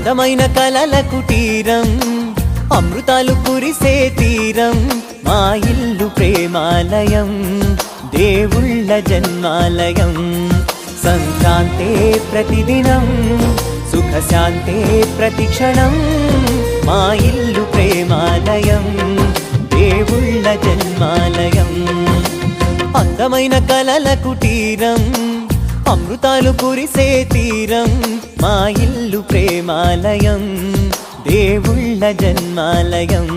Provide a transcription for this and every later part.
అందమైన కలల కుటీరం, అమృతాలు కురిసే తీరం, మా ఇల్లు ప్రేమాలయం, దేవుళ్ళ జన్మాలయం. సంక్రాంతే ప్రతిదినం, సుఖశాంతే ప్రతిక్షణం, మా ఇల్లు ప్రేమాలయం, దేవుళ్ళ జన్మాలయం. అందమైన కలల కుటీరం, అమృతాలు కురిసే తీరం, మా ఇల్లు ప్రేమాలయం, దేవుళ్ళ జన్మాలయం.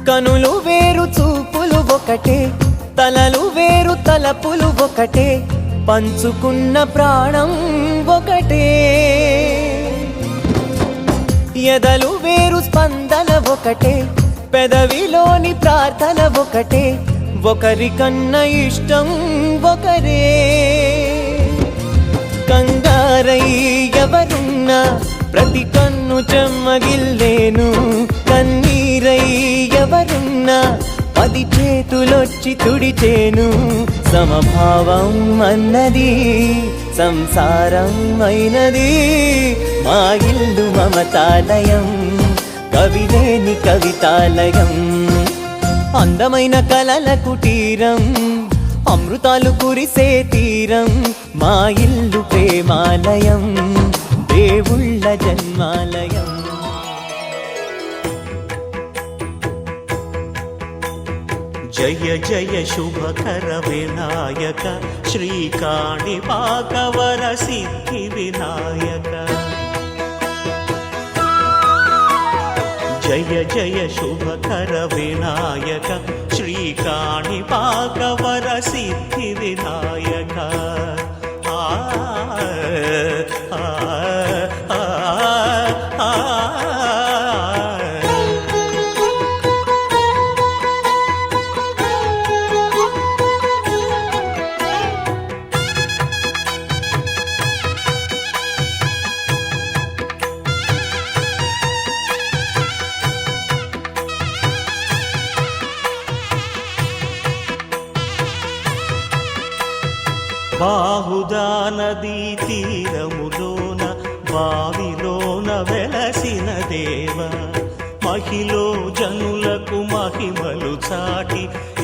కనులు వేరు చూపులు ఒకటే, తలలు వేరు తలపులు ఒకటే, పంచుకున్న ప్రాణం ఒకటే. ఎదలు వేరు స్పందన ఒకటే, పెదవిలోని ప్రార్థన ఒకటే, ఒకరికన్నా ఇష్టం ఒకరే. కంగారై ఎవరున్నా ప్రతి కన్ను చెమ్మగిల్లేను, కన్నీరై ఎవరున్నా 10 చేతులొచ్చి తుడిచేను. సమభావం అన్నది సంసారం అయినది, మా ఇల్లు మమతాలయం, కవిలేని కవితాలయం. అందమైన కలల కుటీరం, అమృతాలు కురిసే తీరం, మా ఇల్లు ప్రేమాలయం, దేవుళ్ళ జన్మాలయం. జయ జయ శుభకర వినాయక, శ్రీకాణిపాకవర సిద్ధి వినాయక. జయ జయ శుభకర వినాయక, శ్రీకాణిపాకవర సిద్ధి వినాయక. బాహుదా నదీ తీరములోన బావిలోన వెలసిన దేవ, మహిలో జనులకు మహిమలు చాటి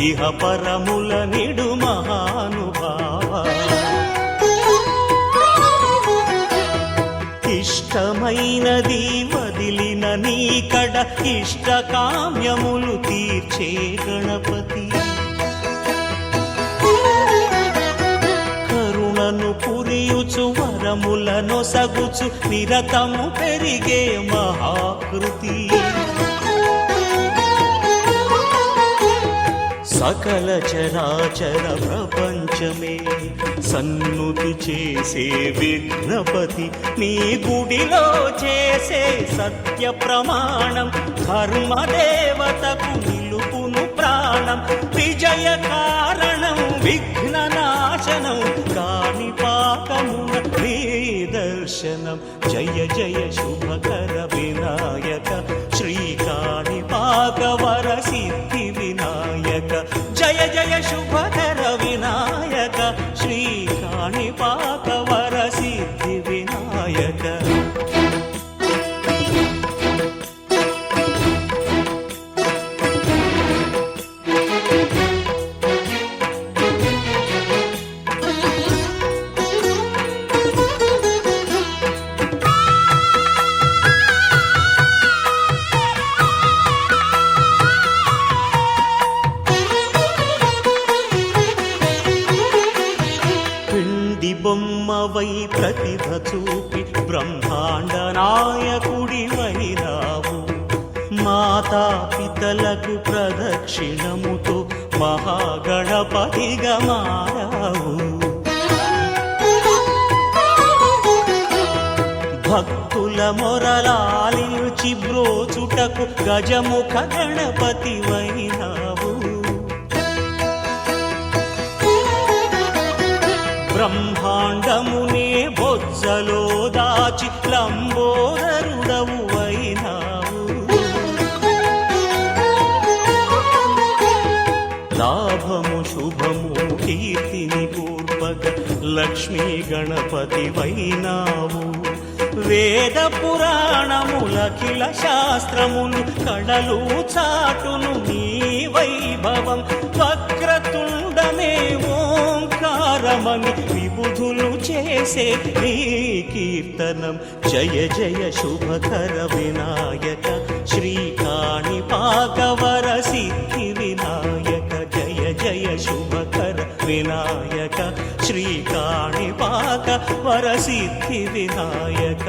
ఇహ పరముల నిడు మహానుభావ. ఇష్టమైనది వదిలిన నీకడ ఇష్ట కామ్యములు తీర్చే గణపతి. పురియుచు వరములను సగుచు నిరతము పెరిగే మహాకృతి. సకల చరాచర ప్రపంచమే సన్నుతి చేసే విఘ్నపతి, నీ గుడిలో చేసే సత్య ప్రమాణం, ధర్మదేవతకు నిలుపును ప్రాణం. విజయ కారణం విఘ్న నాశనం, కాణిపాకమున నీ దర్శనం. జయ జయ శుభకర వినాయక, శ్రీకాణిపాకవర సిద్ధి వినాయక. జయ జయ శుభకర వినాయక, శ్రీకాణిపాకవర సిద్ధి వినాయక. బొమ్మవై ప్రతిభ చూపి బ్రహ్మాండ నాయకుడివైనావు. మాతా పిత భక్తలకు ప్రదక్షిణముతో మహాగణపతిగా మారావు. భక్తుల మొరలాలించి బ్రోచుటకు గజముఖ గణపతి వైనావు. బ్రహ్మాండమునే బొజ్జలో దాచి లంబోదరుడవు వైనావు. లాభము శుభము కీర్తిని పూర్వక లక్ష్మీ గణపతి వైనావు. వేద పురాణములఖిల శాస్త్రములు కళలు చాటును నీ వైభవం. వక్రతుండమే ఓంకారమని విబుధులు చేసే నీ కీర్తనం. జయ జయ శుభకర వినాయక శ్రీకాణిపాకవర సిద్ధి వినాయక. జయ జయ శుభకర వినాయక శ్రీకాణిపాక వరసిద్ధి వినాయక.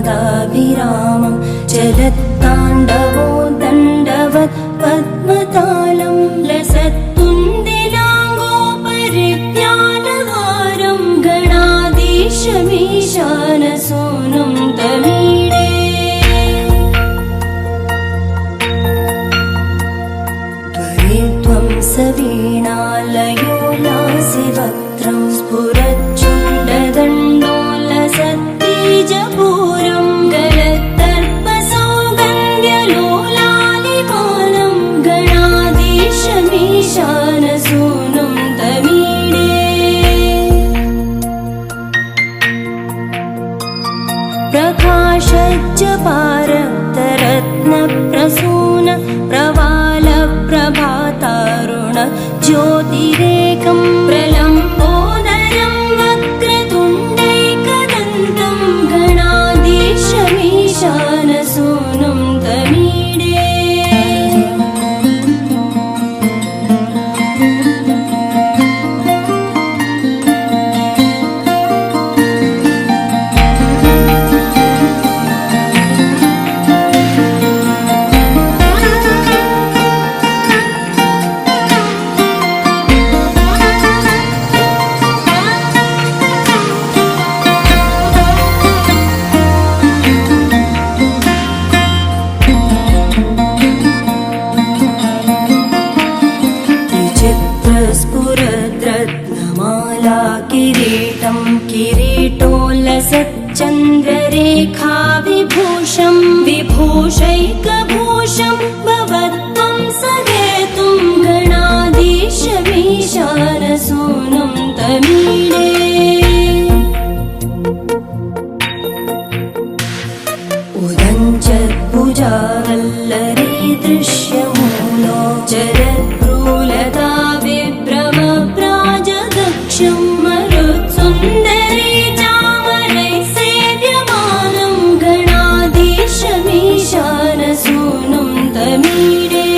रणक्षुद्रघण्टानादाभिरामं चलत्ताण्डवो दण्डवत् पद्मतालं लसत्तुन्दिलाङ्गोपरिज्ञानहारं गणाधीशमीशानसूनुं तमीडे. त्वरित्वं सवीणालयो लासिवक्त्रं स्फुरच्चुण्डदण्डोलसत्तेजपूरं गलत्तर्पसौगन्ध्यलोलालिपालं गणाधीशमीशानसूनुं तमीडे. प्रकाशज्जपारक्तरत्नप्रसून प्रवालप्रभातारुण ज्योतिरेकं प्रलम्बोदरं वक्रतुण्डैकदन्तं गणाधीशमीशानसूनुं तमीडे. स्फुरद्रत्नमाला किरीटं किरीटोल्लसच्चन्द्ररेखा विभूषं विभूषैकभूषं भवत्वं सहेतुं गणाधीशमीशानसूनुं तमीडे. उदञ्चद्भुजावल्लरी दृश्यमूलो चरद्भ्रूलता विभ्रमप्राजदक्षं मरुत्सुन्दरी चामरैः सेव्यमानं गणाधीशमीशानसूनुं तमीडे.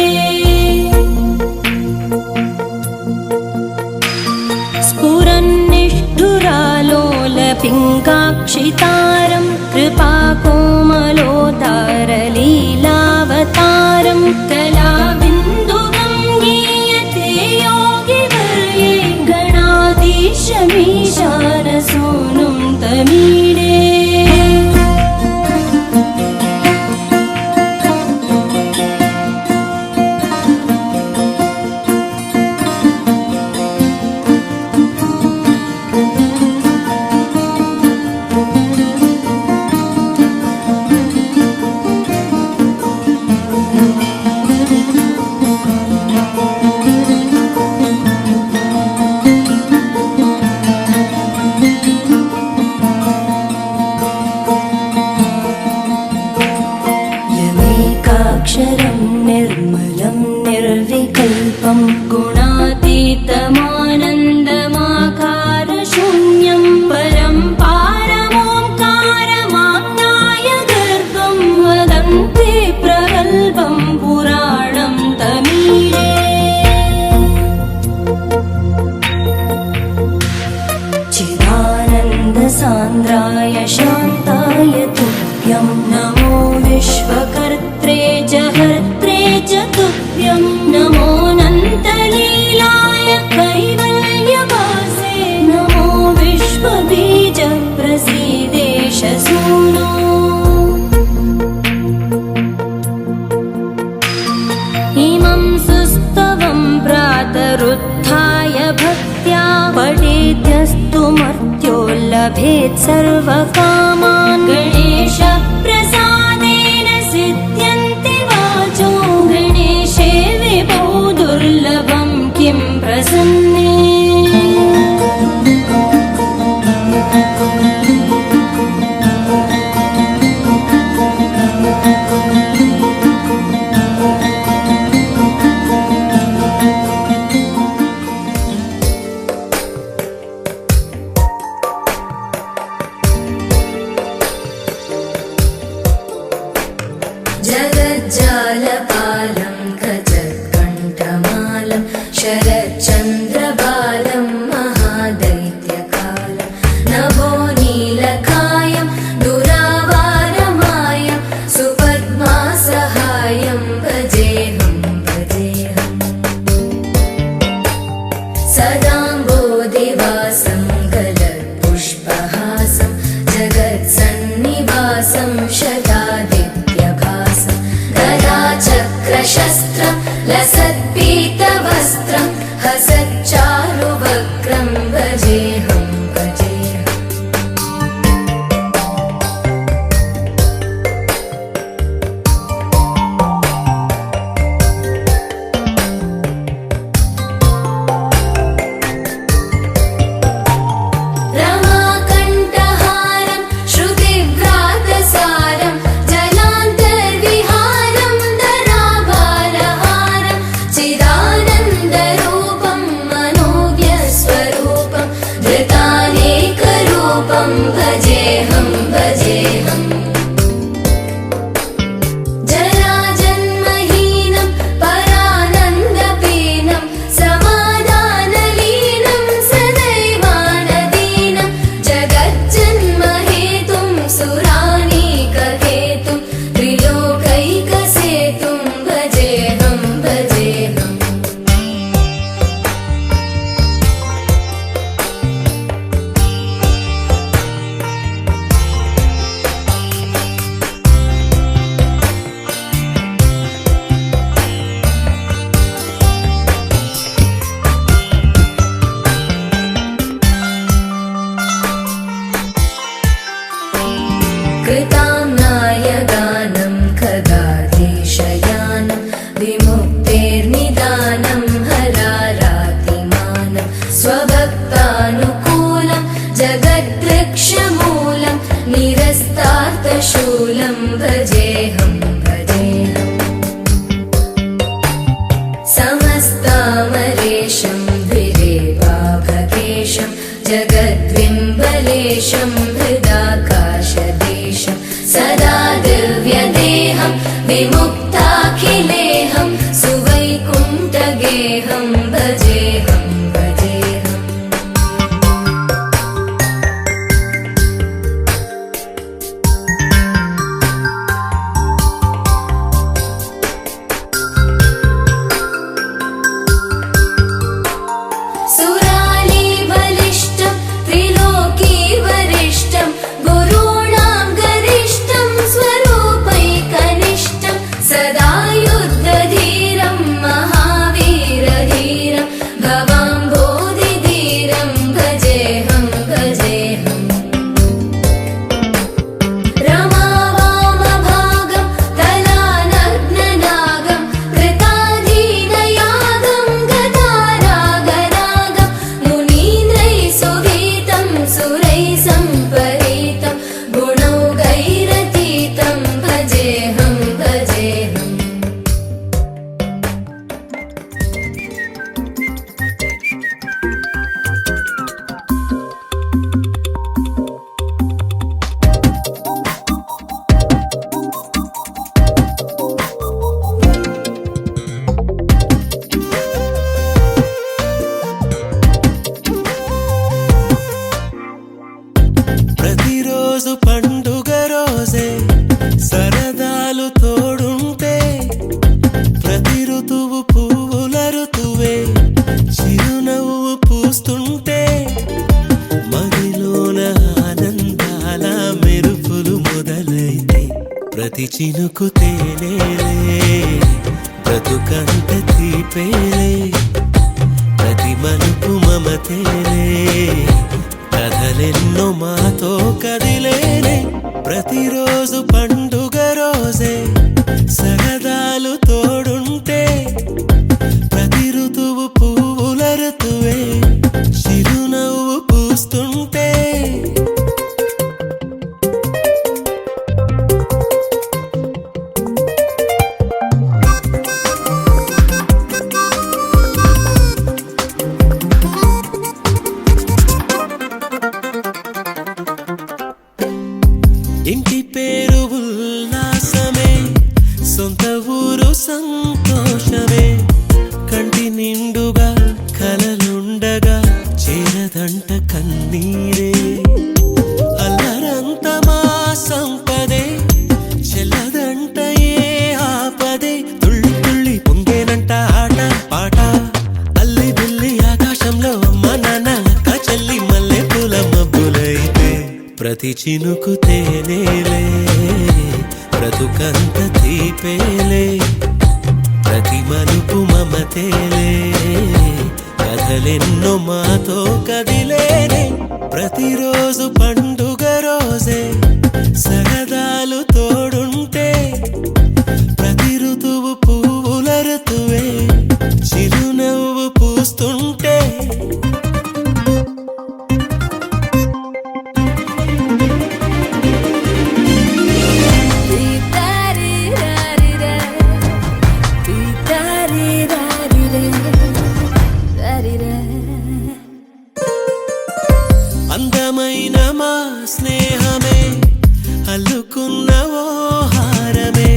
स्फुरन्निष्ठुरालोलपिङ्गाक्षितारं कृपाकोमलोतारलीलावतारं कलाबिन्दुगं गीयते योगिवर्ये गणाधीशमीशानसूनुं तमीडे. सान्द्राय शान्ताय तुभ्यं नमो विश्वकर्त्रे जहर्त्रे च तुभ्यं नमो अनन्तलीलाय कैवल्यवासे नमो विश्वबीज प्रसीदेश सूनो इमं सुस्तवं प्रातरुत्थाय भक्त्या पठेद्यस्तु मर्त्यो लभेत् सर्वकामान् गणेशप्रसादेन सिद्ध्यन्ति वाचो गणेशे विभो दुर्लभं किं प्रसन्ने जगज्जालपालं गजत्कण्ठमालं शरच्चन्द्रबालं महादैत्यकालं नभो नीलकायं दुरावारमायं सुपद्मासहायं भजेऽहं भजेऽहम् सदाम्बोधिवासं गलत्पुष्पहासं जगत्सन्निवासं शतादित्यभासं गदाचक्रशस्त्रं लसत्पीतवस्त्रं हसच्चारुवक्त्रं भजेऽहं भजेऽहम् रमाकण्ठहारं श्रुतिव्रातसारं जलान्तर्विहारं धराभारहारं चिदानन्दरूपं मनोव्यस्वरूपं धृतानेकरूपं भजेऽहं भजेऽहम् जराजन्महीनं परानन्दपीनं समाधानलीनं सदैवानदीनं जगज्जन्महेतुं सुरानीककेतुं त्रिलोकैकसेतुं भजेऽहं भजेऽहम् कृताम्नाय गानं खगाधीशयानं विमुक्तेर्निदानं हरारातिमानं स्वभक्तानुकूलं जगद्वृक्षमूलं निरस्तार्थशूलं भजेऽहं भजेऽहम् समस्तामरेशं द्विरेवाभकेशं जगद्विम्बलेशं हृदाकाशदेशं सदा दिव्यदेहं विमुक्ताखिलेहं सुवैकुण्ठगेहं भजेऽहं भजेऽहम् सुरालीबलिष्ठं त्रिलोकीवरिष्ठं गुरूणां गरिष्ठं स्वरूपैकनिष्ठं ప్రతిరోజు పండుగ రోజే సరదాలు తోడుంటే ప్రతి ఋతువు పువ్వుల ఋతువే చిరునవ్వు పూస్తుంటే మదిలోన ఆనందాల మెరుపులు మొదలైతే ప్రతి చినుకు తేనేలే బ్రతుకంత తీపేలే ప్రతి మలుపు మమతేలే కథలెన్నో మాతో కదిలేనే ప్రతిరోజు పండుగ రోజే సరదాలు తోడుంటే ప్రతి ఋతువు పువ్వుల ఋతువే చిరునవ్వు పూస్తుంటే ఇంటి పేరు ఉల్లాసమే సొంత ఊరు సంతోషమే కంటి నిండుగా కలలుండగా చేరదంట కన్నీరే అల్లరంత మా సంపదే చెల్లదంట ఏ ఆపదే తుళ్ళి తుళ్ళి పొంగేనంట ఆట పాట అల్లి బిల్లి ఆకాశంలో అమ్మ నాన్న అక్క చెల్లి మల్లె పూల మబ్బులైతే ప్రతి చినుకు తేనేలే బ్రతుకంత తీపేలే ప్రతి మలుపు మమతేలే కథలెన్నో మాతో కదిలేనే ప్రతిరోజు పండుగ రోజే సరదాలు తోడుంటే ప్రతి ఋతువు పువ్వుల ఋతువే చిరునవ్వు పూస్తుంటే అందమైన మా స్నేహమే అల్లుకున్న ఓ హారమే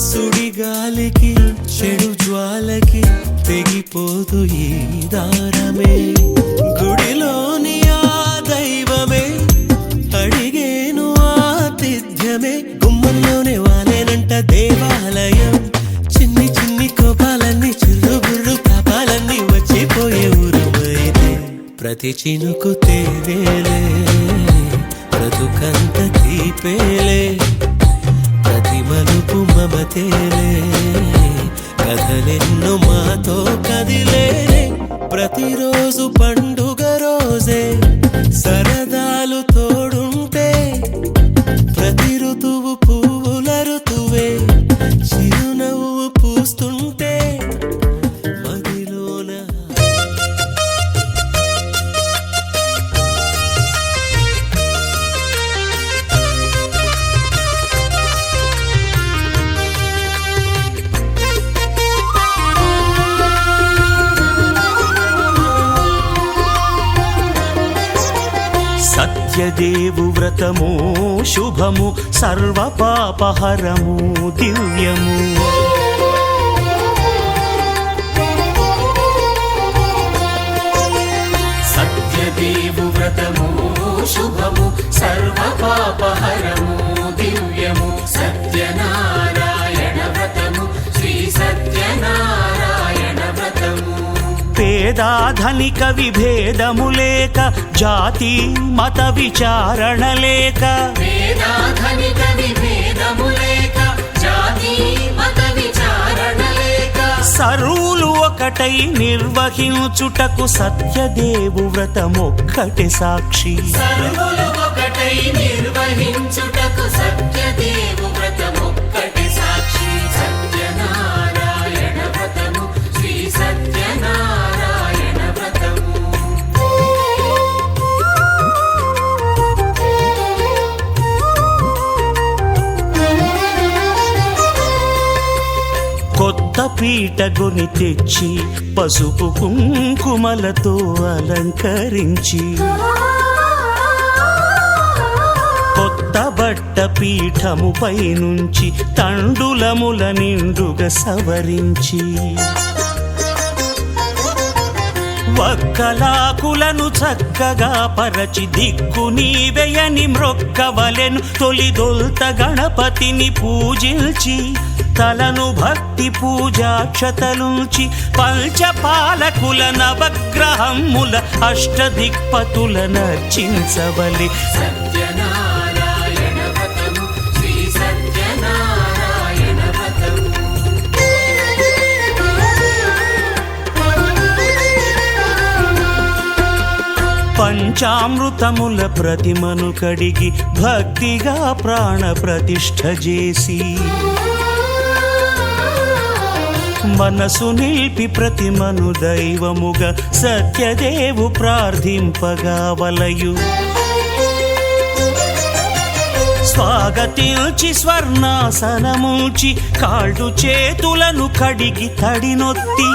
సుడిగాలికి చెడు జ్వాలకి తెగిపోదు ఈ దారమే గుడిలోని ఆ దైవమే అడిగేను ఆతిథ్యమే గుమ్మంలోనే వాలేనంట దేవాలయం చిన్ని చిన్ని కోపాలన్నీ చిల్లుబుర్రు పాపాలన్నీ వచ్చిపోయే ఊరుమైతే ప్రతి చినుకు తేనేలే బ్రతుకంత తీపేలే ప్రతి మలుపు మమతేలే కథలెన్నో మాతో కదిలేనే ప్రతిరోజు పండుగ రోజే సరదాలు తోడుంటే ప్రతి ఋతువు పువ్వుల ఋతువే చిరునవ్వు పూస్తుంటే మదిలోన సత్యదేవు వ్రతము శుభము సర్వ పాపహరము దివ్యము సత్యదేవు వ్రతము శుభము సర్వ పాపహరము దివ్యము సత్యనారాయణ వ్రతము శ్రీ సత్యనారాయణ వ్రతము పేదాధనిక విభేదము లేక జాతి మత విచారణ లేక వేదాధనిక విభేదము లేక జాతి మత విచారణ లేక సర్వులు ఒకటై నిర్వహించుటకు సత్యదేవు వ్రతమొక్కటి సాక్షి సర్వులు ఒకటై నిర్వహించుటకు సత్యదేవు వ్రతమొక్కటి సాక్షి సత్యనారాయణ వ్రతము శ్రీ సత్యనారాయణ వ్రతము కొత్త పీటగొని తెచ్చి పసుపు కుంకుమలతో అలంకరించి కొత్త బట్ట పీఠముపై నుంచి తండులముల నిండుగా సవరించి వక్కలాకులను చక్కగా పరచి దిక్కు నీవెయని మ్రొక్కవలెను తొలిదొల్త గణపతిని పూజించి తలను భక్తి పూజాక్షతలుంచి పంచపాలకుల నవగ్రహముల అష్టదిక్పతుల నర్చించవలె సత్యనారాయణ వ్రతము శ్రీ సత్యనారాయణ వ్రతము పంచామృతముల ప్రతిమను కడిగి భక్తిగా ప్రాణ ప్రతిష్ఠ చేసి మనసు నిలిపి ప్రతిమను దైవముగా సత్యదేవు ప్రార్థింపగా వలయు స్వాగతించి స్వర్ణాసనముంచి కాళ్ళు చేతులను కడిగి తడినొత్తి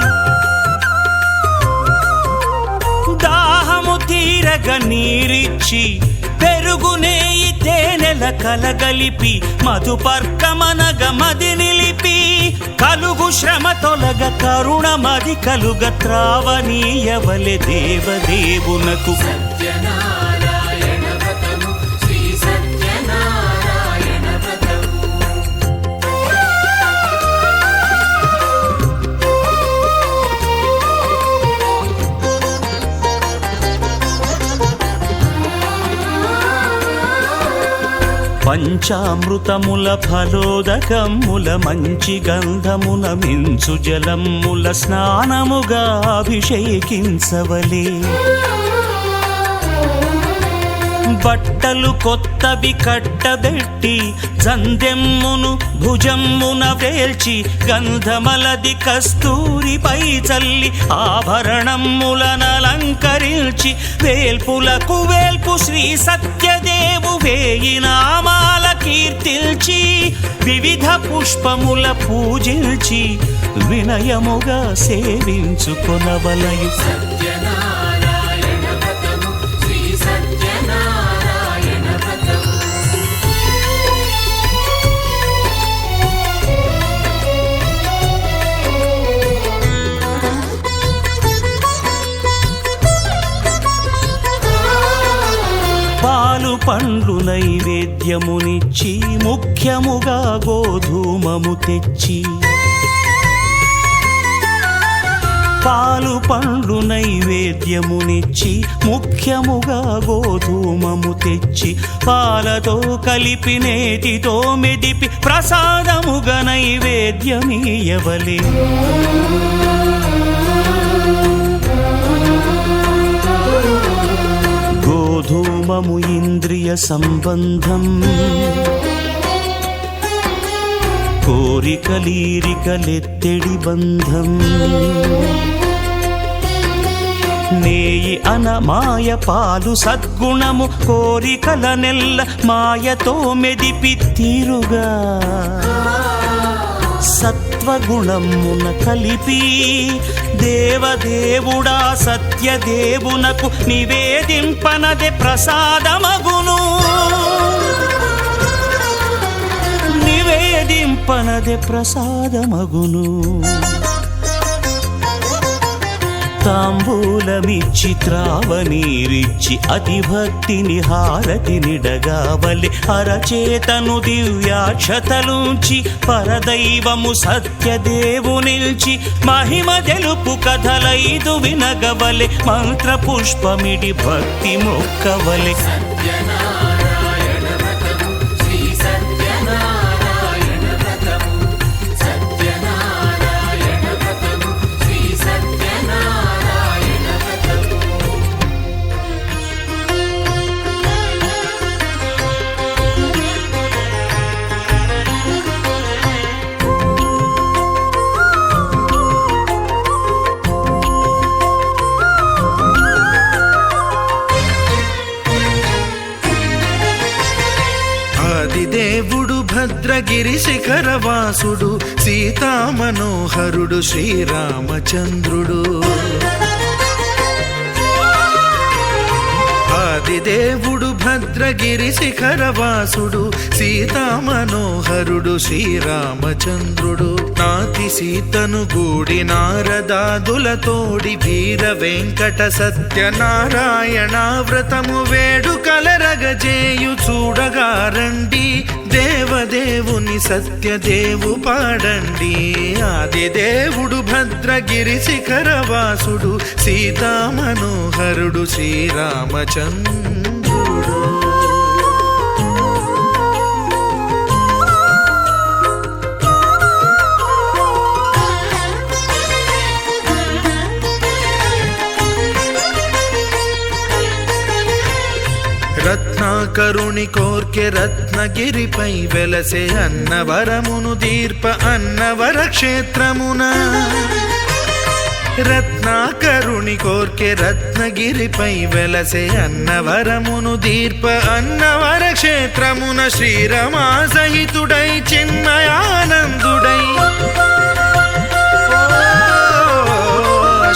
దాహము తీరగ నీరిచ్చి పెరుగు నేయి తేనెల కలగలిపి మధుపర్కమనగ మది నిలిపి కలుగు శ్రమ తొలగ కరుణ మది కలుగ త్రావనీయవలె దేవదేవునకు సత్యనారాయణ వ్రతము శ్రీ సత్యనారాయణ వ్రతము పంచామృతముల ఫలోదకముల మంచి గంధమున మించు జలముల స్నానముగా అభిషేకించవలే బట్టలు కొత్తవి కట్టబెట్టి జందెమ్మును భుజమ్మున వేల్చి గంధమలది కస్తూరిపై చల్లి ఆభరణములనలంకరించి వేల్పులకు వేల్పు శ్రీ సత్యదేవు వేయి నామాల కీర్తిల్చి వివిధ పుష్పముల పూజించి వినయముగా సేవించుకొనవలయు సత్యనారాయణ వ్రతము శ్రీ సత్యనారాయణ వ్రతము పాలు పండ్లు నైవేద్యమునిచ్చి ముఖ్యముగా గోధూమము తెచ్చి పాలు పండ్లు నైవేద్యమునిచ్చి ముఖ్యముగా గోధూమము తెచ్చి పాలతో కలిపి నేతితో మెదిపి ప్రసాదముగా నైవేద్యమీయవలే గోధూమము ఇంద్రియ సంబంధం కోరికలీరికలెత్తెడి బంధం నేయి అనమాయ పాలు సద్గుణము కోరికల నెల్ల మాయతో మెదిపి తీరుగా సత్వగుణమున కలిపి దేవదేవుడా సత్యదేవునకు నివేదింపనదే ప్రసాదమగును నివేదింపనదే ప్రసాదమగును తాంబూలమిచ్చి త్రావనీరిచ్చి అతి భక్తిని హారతినిడగావలె అరచేతను దివ్యాక్షతలుంచి పరదైవము సత్యదేవు నిల్చి మహిమ తెలుపు కథలైదు వినగవలె మంత్ర పుష్పమిడి భక్తి మొక్కవలె సత్యనారాయణ వ్రతము శ్రీ సత్యనారాయణ వ్రతము సత్యనారాయణ వ్రతము శ్రీ సత్యనారాయణ వ్రతము ఆదిదేవుడు భద్రగిరి శిఖరవాసుడు సీతామనోహరుడు శ్రీరామచంద్రుడు ఆదిదేవుడు భద్రగిరి శిఖరవాసుడు సీతామనోహరుడు శ్రీరామచంద్రుడు నాతి సీతను గూడి నారదాదులతోడి వీర వెంకట సత్యనారాయణ వ్రతము వేడుకలరగజేయు చూడగా రండి దేవదేవుని సత్యదేవు పాడండి ఆదిదేవుడు భద్రగిరి శిఖరవాసుడు సీతామనోహరుడు శ్రీరామచంద్రుడు రత్నాకరుని కోర్కె రత్నగిరిపై వెలసే అన్నవరమును దీర్ప అన్నవర క్షేత్రమున రత్నాకరుని కోర్కె రత్నగిరిపై వెలసే అన్నవరమును దీర్ప అన్నవర క్షేత్రమున శ్రీరమా సహితుడై చిన్మయానందుడై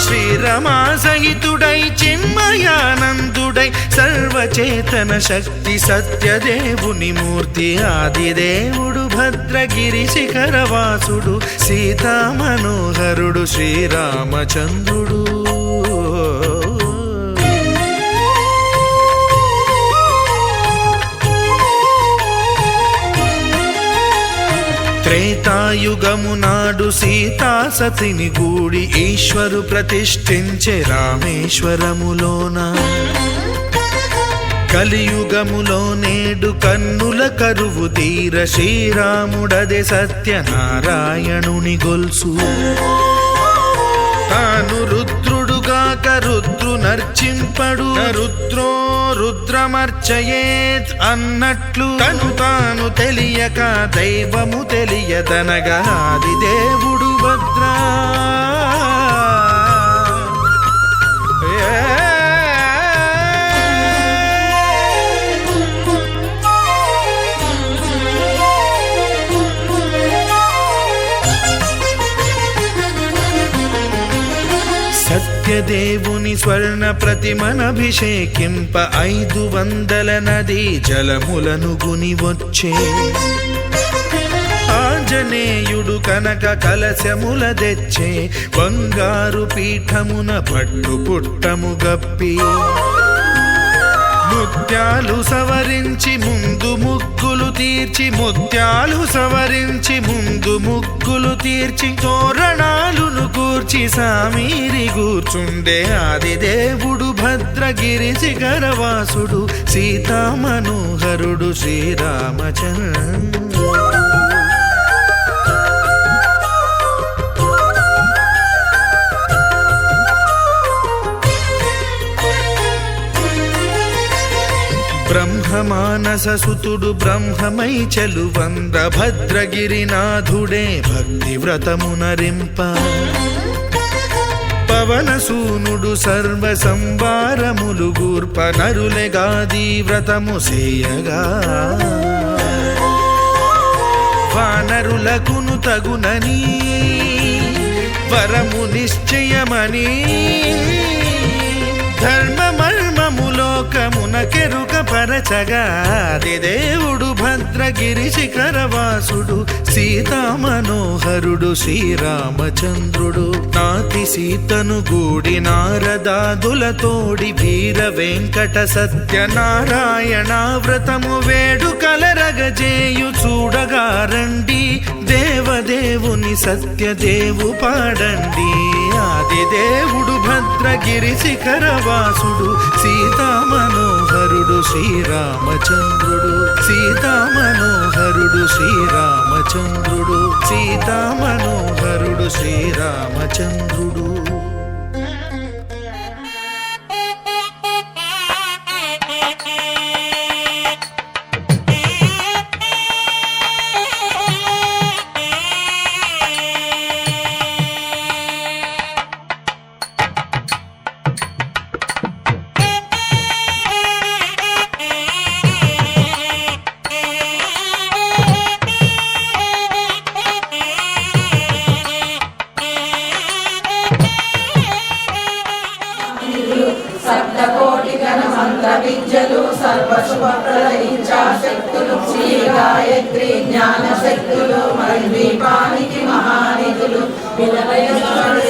శ్రీరమా సహితుడై చిన్మయానందుడై సర్వచేతన శక్తి సత్యదేవుని మూర్తి ఆదిదేవుడు భద్రగిరి శిఖరవాసుడు సీతామనోహరుడు శ్రీరామచంద్రుడు త్రేతాయుగము నాడు సీతా సతిని గూడి ఈశ్వరు ప్రతిష్ఠించే రామేశ్వరములోన కలియుగములో నేడు కన్నుల కరువు తీర శ్రీరాముడదే సత్యనారాయణుని గొల్సు తాను రుద్రుడుగాక రుద్రు నర్చింపడు రుద్రో రుద్రమర్చయేత్ అన్నట్లు తను తాను తెలియక దైవము తెలియదనగా ఆదిదేవుడు భద్రా సత్యదేవుని స్వర్ణ ప్రతిమనభిషేకింప 500 నదీ జలములను గుని వచ్చే ఆంజనేయుడు కనక కలశముల తెచ్చే బంగారు పీఠమున పట్టు పుట్టము గప్పి ముత్యాలు సవరించి ముందు ముగ్గులు తీర్చి ముత్యాలు సవరించి ముందు ముగ్గులు తీర్చి తోరణాలును కూర్చి సామీరి కూర్చుండే ఆదిదేవుడు భద్రగిరి శిఖరవాసుడు సీతామనోహరుడు శ్రీరామచంద్రుడు బ్రహ్మమానస సుతుడు బ్రహ్మమై చెలువంద భద్రగిరినాథుడే భక్తి వ్రతమునరింప పవనసూనుడు సర్వ సంవారములు గూర్ప నరులెగాది వ్రతము సేయగా వానరులకును తగునని వరము నిశ్చయమని ధర్మమర్మములోకమునకెరుక పరచగా ఆదిదేవుడు భద్రగిరి శిఖరవాసుడు సీతామనోహరుడు శ్రీరామచంద్రుడు నాతి సీతను గూడి నారదాదులతోడి వీర వెంకట సత్యనారాయణ వ్రతము వేడుకలరగజేయు చూడగా రండి దేవదేవుని సత్యదేవు పాడండి ఆదిదేవుడు భద్రగిరి శిఖరవాసుడు సీతామనోహరుడు శ్రీరామచంద్రుడు సీతామనోహరుడు శ్రీరామచంద్రుడు సీతామనోహరుడు శ్రీరామచంద్రుడు విద్యలు సర్వశుభ ప్రదయించా శక్తులు శ్రీ గాయత్రి జ్ఞాన శక్తులు మరి ద్వీపానికి మహానిధులు విలవయసులు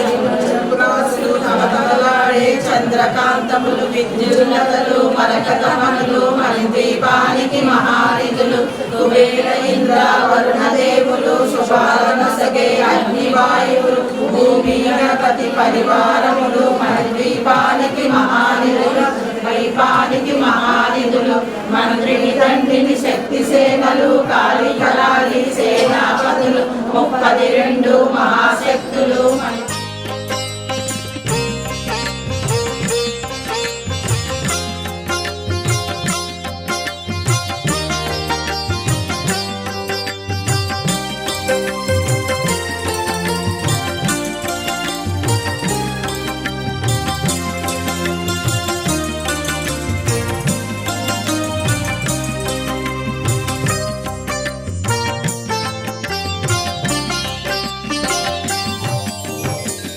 తమతమలాడే చంద్రకాంతములు విద్యుల్లతలు మరకతమనులు మరి ద్వీపానికి మహానిధులు కుబేర ఇంద్ర వరుణ దేవులు శుభాలన సగే అగ్నివాయువులు భూమి గణపతి పరివారములు మన ద్వీపానికి మహానిధులు ద్వీపానికి మహానిధులు మంత్రిని తండ్రిని శక్తి సేనలు కాళికలాలి సేనాపతులు 32 మహాశక్తులు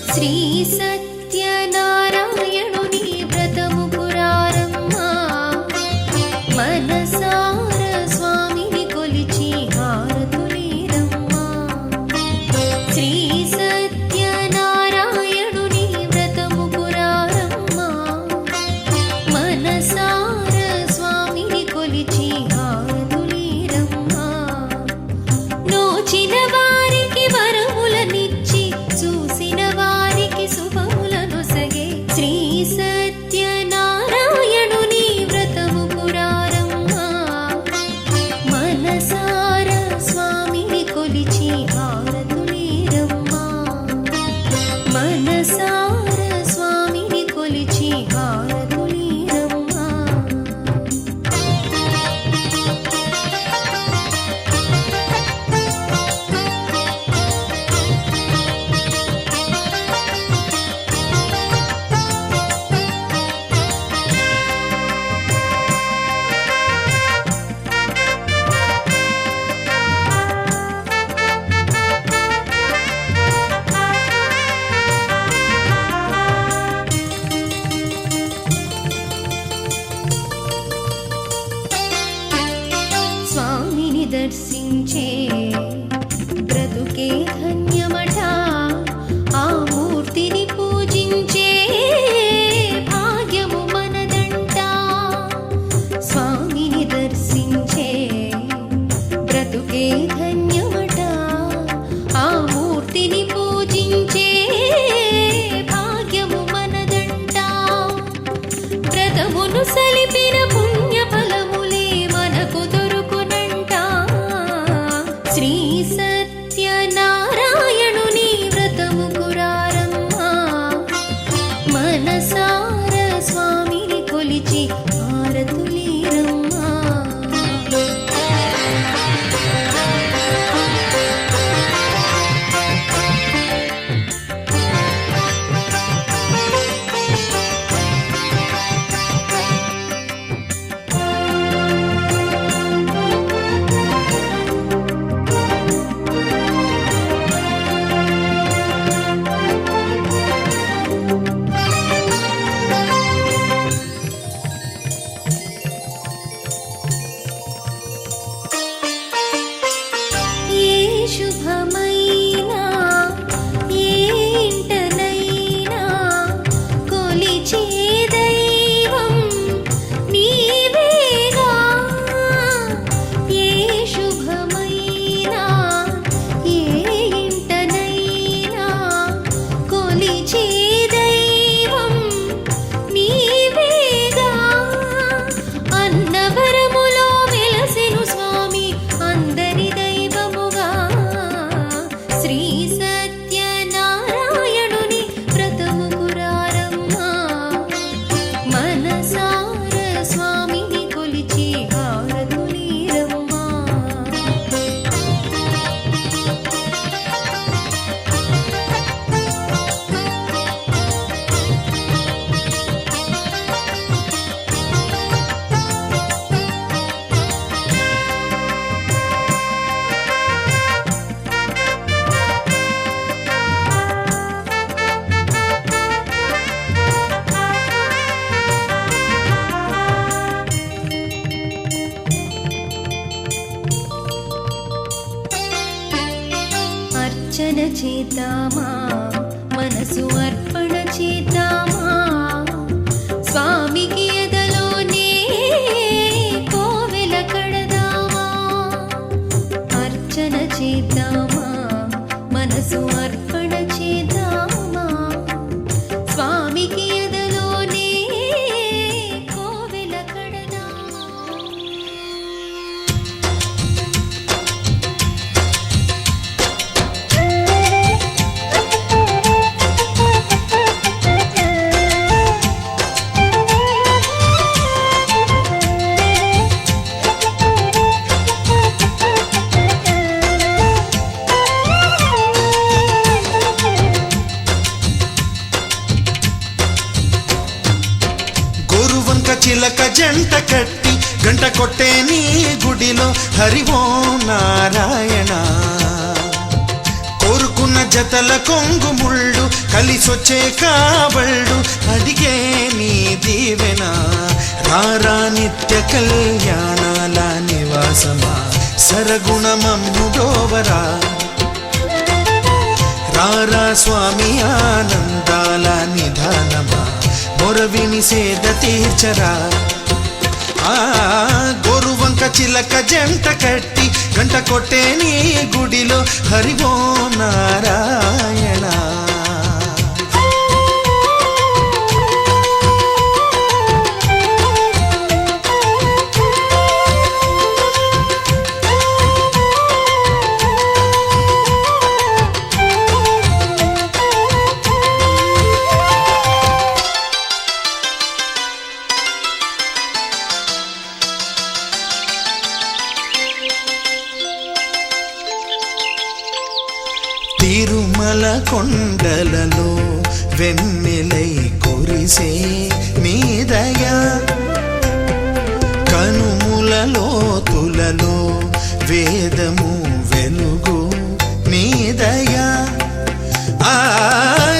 శ్రీ సత్యనారాయణుని వ్రతము పురారమ్మా మనసార స్వామిని కొలిచి హారతులీరమ్మా శ్రీ సత్యనారాయణుని వ్రతము పురారమ్మా మనసార స్వామిని కొలిచి హారతులీరమ్మా నోచిన వారికి వరములనిచ్చి చూసిన వారికి శుభములను సగే శ్రీ సత్యనారాయణుని వ్రతము పురారమ్మా మనసార స్వామిని కొలిచి హారతులీరమ్మా మనసార స్వామిని కొలిచి హారతులీరమ్మా స్వామిని దర్శించే బ్రతుకే ధన్యమట ఆ మూర్తిని పూజించే భాగ్యము మనదంట స్వామిని దర్శించే బ్రతుకే ధన్యమట ఆ మూర్తిని పూజించే భాగ్యము మనదంట వ్రతమును సలిపిన పుణ్య ఫలములే మనకు దొరుకునంట అర్చన చేద్దామా మనసు అర్పణ చేద్దామా స్వామికి ఎదలోనే కోవెల కడదామా అర్చన చేద్దామా మనసు అర్పణ చేద్దామా స్వామికి ఎదలోనే కోవెల కడదామా. గోరువంక చిలక జంట కట్టి గంట కొట్టే నీ గుడిలో హరి ఓం నారాయణ కోరుకున్న జతల కొంగు ముళ్ళు కలిసొచ్చే కాబళ్ళు అడిగే నీ దీవెన రారా నిత్య కళ్యాణాల నివాసమా సరగుణమమ్ము డోవరా రారా స్వామి ఆనందాల నిధానమా మొరవిని సేద తీర్చరా గోరువంక చిలక జంట కట్టి గంట కొట్టే నీ గుడిలో హరి ఓం నారాయణ. తిరుమల కొండలలో వెన్నెలై కురిసే నీ దయా కనుముల లోతులలో వేదము వెలుగు నీ దయా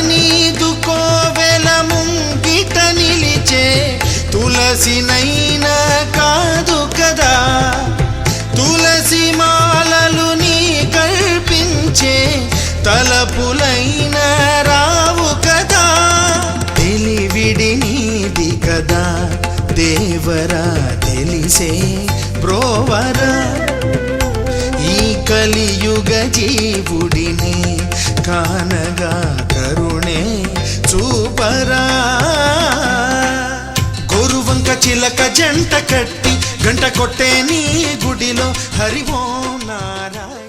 నీదు కోవెల ముంగిట నిలిచే తులసినైనా కాదు కదా తులసి మాలలు నీ కల్పించే తలపులైన రావు కదా తెలివిడి నీది కదా దేవరా తెలిసే బ్రోవరా ఈ కలియుగ జీవుడిని కానగా కరుణే చూపరా గోరువంక చిలక జంట కట్టి గంట కొట్టే నీ గుడిలో హరి ఓం నారాయణ.